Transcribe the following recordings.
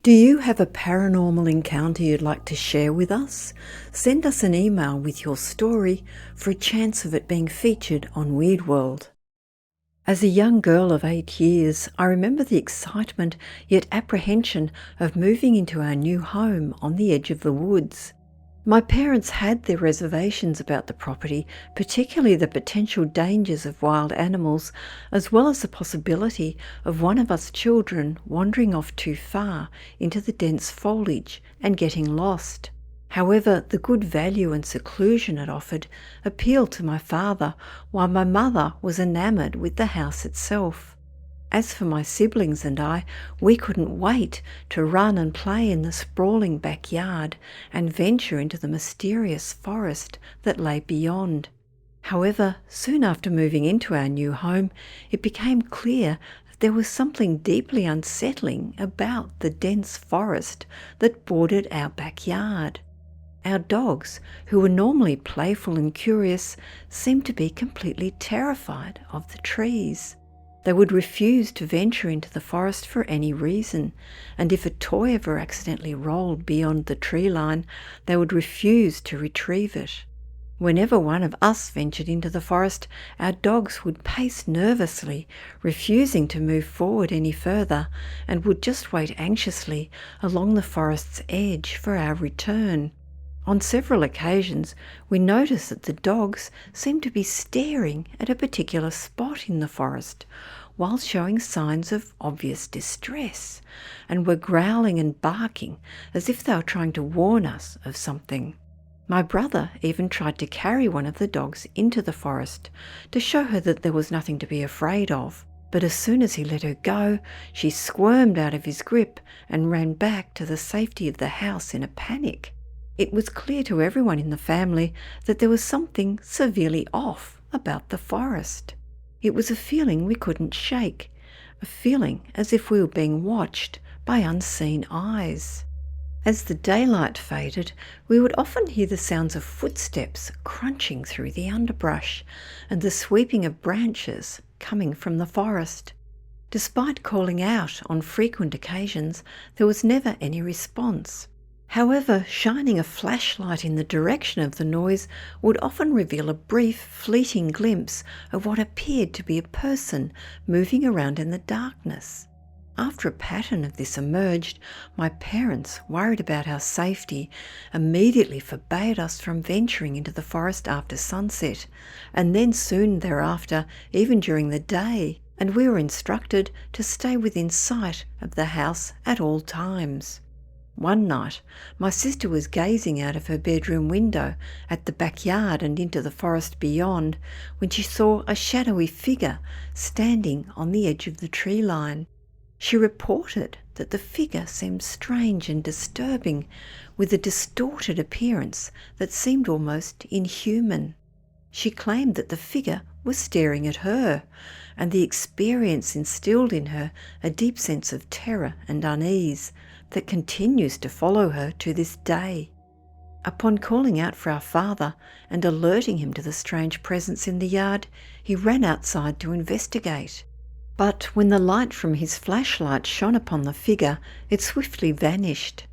Do you have a paranormal encounter you'd like to share with us? Send us an email with your story for a chance of it being featured on Weird World. As a young girl of 8 years, I remember the excitement yet apprehension of moving into our new home on the edge of the woods. My parents had their reservations about the property, particularly the potential dangers of wild animals, as well as the possibility of one of us children wandering off too far into the dense foliage and getting lost. However, the good value and seclusion it offered appealed to my father, while my mother was enamoured with the house itself. As for my siblings and I, we couldn't wait to run and play in the sprawling backyard and venture into the mysterious forest that lay beyond. However, soon after moving into our new home, it became clear that there was something deeply unsettling about the dense forest that bordered our backyard. Our dogs, who were normally playful and curious, seemed to be completely terrified of the trees. They would refuse to venture into the forest for any reason, and if a toy ever accidentally rolled beyond the tree line, they would refuse to retrieve it. Whenever one of us ventured into the forest, our dogs would pace nervously, refusing to move forward any further, and would just wait anxiously along the forest's edge for our return. On several occasions, we noticed that the dogs seemed to be staring at a particular spot in the forest, while showing signs of obvious distress, and were growling and barking as if they were trying to warn us of something. My brother even tried to carry one of the dogs into the forest to show her that there was nothing to be afraid of, but as soon as he let her go, she squirmed out of his grip and ran back to the safety of the house in a panic. It was clear to everyone in the family that there was something severely off about the forest. It was a feeling we couldn't shake, a feeling as if we were being watched by unseen eyes. As the daylight faded, we would often hear the sounds of footsteps crunching through the underbrush and the sweeping of branches coming from the forest. Despite calling out on frequent occasions, there was never any response. However, shining a flashlight in the direction of the noise would often reveal a brief, fleeting glimpse of what appeared to be a person moving around in the darkness. After a pattern of this emerged, my parents, worried about our safety, immediately forbade us from venturing into the forest after sunset, and then soon thereafter, even during the day, and we were instructed to stay within sight of the house at all times. One night, my sister was gazing out of her bedroom window at the backyard and into the forest beyond when she saw a shadowy figure standing on the edge of the tree line. She reported that the figure seemed strange and disturbing, with a distorted appearance that seemed almost inhuman. She claimed that the figure was staring at her, and the experience instilled in her a deep sense of terror and unease that continues to follow her to this day. Upon calling out for our father and alerting him to the strange presence in the yard, he ran outside to investigate. But when the light from his flashlight shone upon the figure, it swiftly vanished.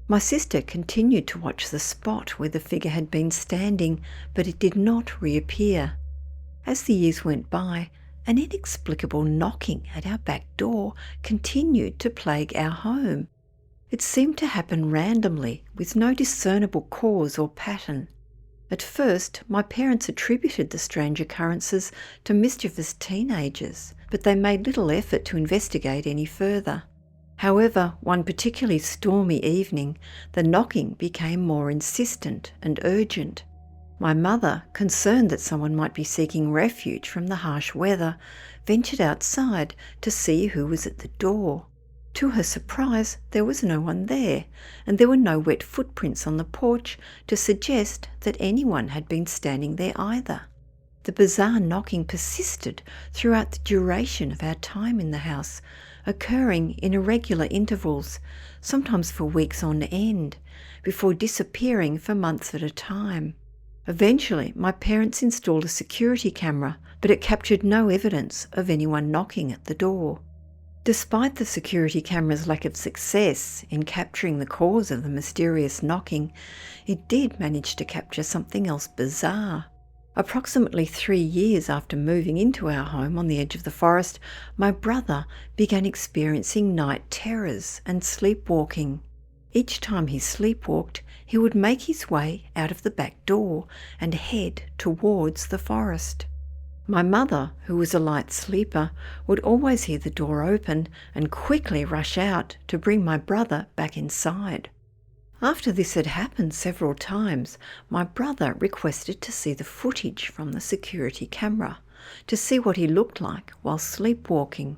My sister continued to watch the spot where the figure had been standing, but it did not reappear. As the years went by, an inexplicable knocking at our back door continued to plague our home. It seemed to happen randomly, with no discernible cause or pattern. At first, my parents attributed the strange occurrences to mischievous teenagers, but they made little effort to investigate any further. However, one particularly stormy evening, the knocking became more insistent and urgent. My mother, concerned that someone might be seeking refuge from the harsh weather, ventured outside to see who was at the door. To her surprise, there was no one there, and there were no wet footprints on the porch to suggest that anyone had been standing there either. The bizarre knocking persisted throughout the duration of our time in the house, occurring in irregular intervals, sometimes for weeks on end, before disappearing for months at a time. Eventually, my parents installed a security camera, but it captured no evidence of anyone knocking at the door. Despite the security camera's lack of success in capturing the cause of the mysterious knocking, it did manage to capture something else bizarre. Approximately 3 years after moving into our home on the edge of the forest, my brother began experiencing night terrors and sleepwalking. Each time he sleepwalked, he would make his way out of the back door and head towards the forest. My mother, who was a light sleeper, would always hear the door open and quickly rush out to bring my brother back inside. After this had happened several times, my brother requested to see the footage from the security camera, to see what he looked like while sleepwalking.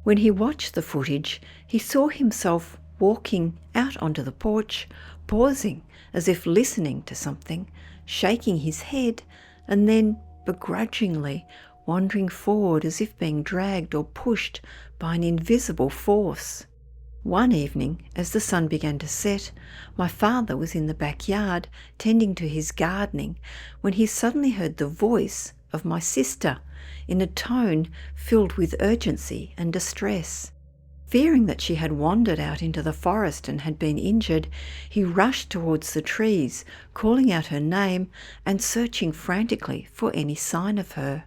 When he watched the footage, he saw himself walking out onto the porch, pausing as if listening to something, shaking his head, and then begrudgingly wandering forward as if being dragged or pushed by an invisible force. One evening, as the sun began to set, my father was in the backyard tending to his gardening when he suddenly heard the voice of my sister in a tone filled with urgency and distress. Fearing that she had wandered out into the forest and had been injured, he rushed towards the trees, calling out her name and searching frantically for any sign of her.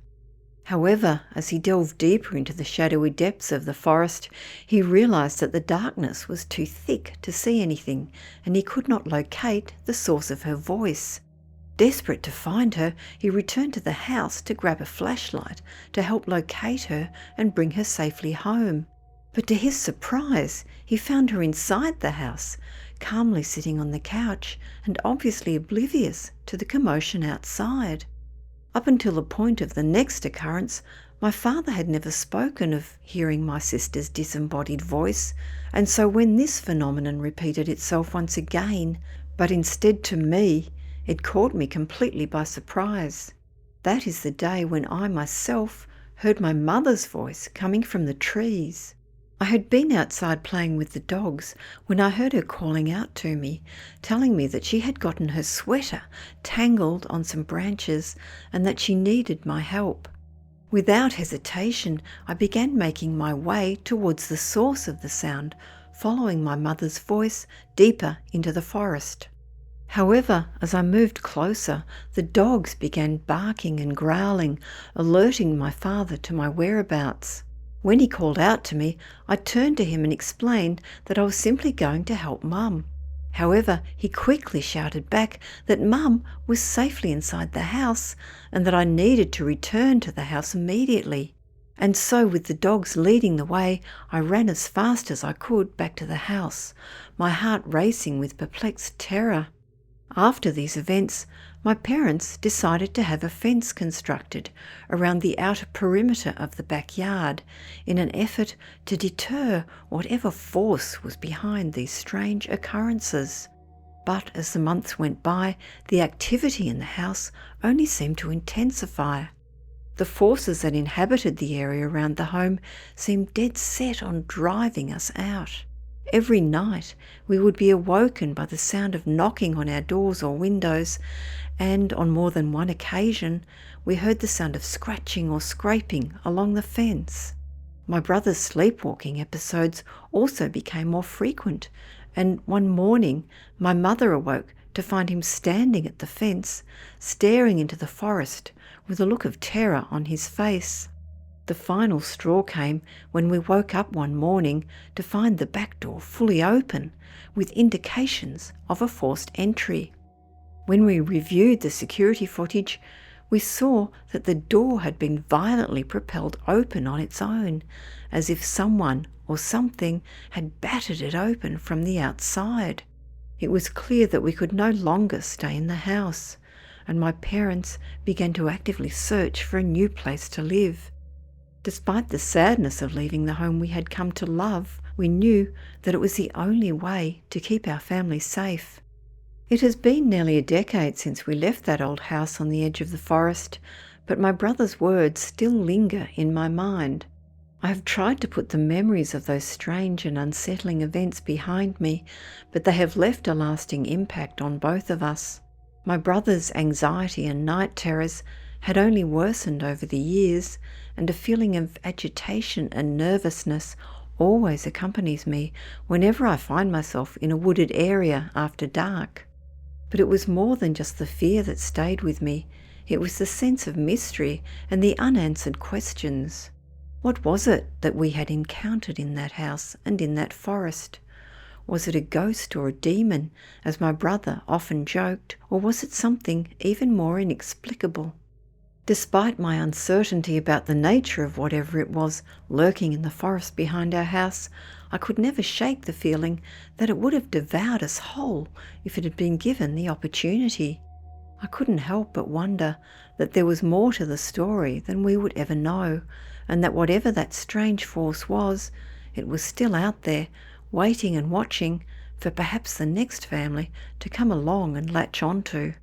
However, as he delved deeper into the shadowy depths of the forest, he realized that the darkness was too thick to see anything, and he could not locate the source of her voice. Desperate to find her, he returned to the house to grab a flashlight to help locate her and bring her safely home. But to his surprise, he found her inside the house, calmly sitting on the couch and obviously oblivious to the commotion outside. Up until the point of the next occurrence, my father had never spoken of hearing my sister's disembodied voice, and so when this phenomenon repeated itself once again, but instead to me, it caught me completely by surprise. That is the day when I myself heard my mother's voice coming from the trees. I had been outside playing with the dogs when I heard her calling out to me, telling me that she had gotten her sweater tangled on some branches and that she needed my help. Without hesitation, I began making my way towards the source of the sound, following my mother's voice deeper into the forest. However, as I moved closer, the dogs began barking and growling, alerting my father to my whereabouts. When he called out to me, I turned to him and explained that I was simply going to help Mum. However, he quickly shouted back that Mum was safely inside the house and that I needed to return to the house immediately. And so, with the dogs leading the way, I ran as fast as I could back to the house, my heart racing with perplexed terror. After these events, my parents decided to have a fence constructed around the outer perimeter of the backyard in an effort to deter whatever force was behind these strange occurrences. But as the months went by, the activity in the house only seemed to intensify. The forces that inhabited the area around the home seemed dead set on driving us out. Every night we would be awoken by the sound of knocking on our doors or windows, and on more than one occasion we heard the sound of scratching or scraping along the fence. My brother's sleepwalking episodes also became more frequent, and one morning my mother awoke to find him standing at the fence, staring into the forest with a look of terror on his face. The final straw came when we woke up one morning to find the back door fully open, with indications of a forced entry. When we reviewed the security footage, we saw that the door had been violently propelled open on its own, as if someone or something had battered it open from the outside. It was clear that we could no longer stay in the house, and my parents began to actively search for a new place to live. Despite the sadness of leaving the home we had come to love, we knew that it was the only way to keep our family safe. It has been nearly a decade since we left that old house on the edge of the forest, but my brother's words still linger in my mind. I have tried to put the memories of those strange and unsettling events behind me, but they have left a lasting impact on both of us. My brother's anxiety and night terrors had only worsened over the years, and a feeling of agitation and nervousness always accompanies me whenever I find myself in a wooded area after dark. But it was more than just the fear that stayed with me. It was the sense of mystery and the unanswered questions. What was it that we had encountered in that house and in that forest? Was it a ghost or a demon, as my brother often joked, or was it something even more inexplicable? Despite my uncertainty about the nature of whatever it was lurking in the forest behind our house, I could never shake the feeling that it would have devoured us whole if it had been given the opportunity. I couldn't help but wonder that there was more to the story than we would ever know, and that whatever that strange force was, it was still out there, waiting and watching for perhaps the next family to come along and latch onto.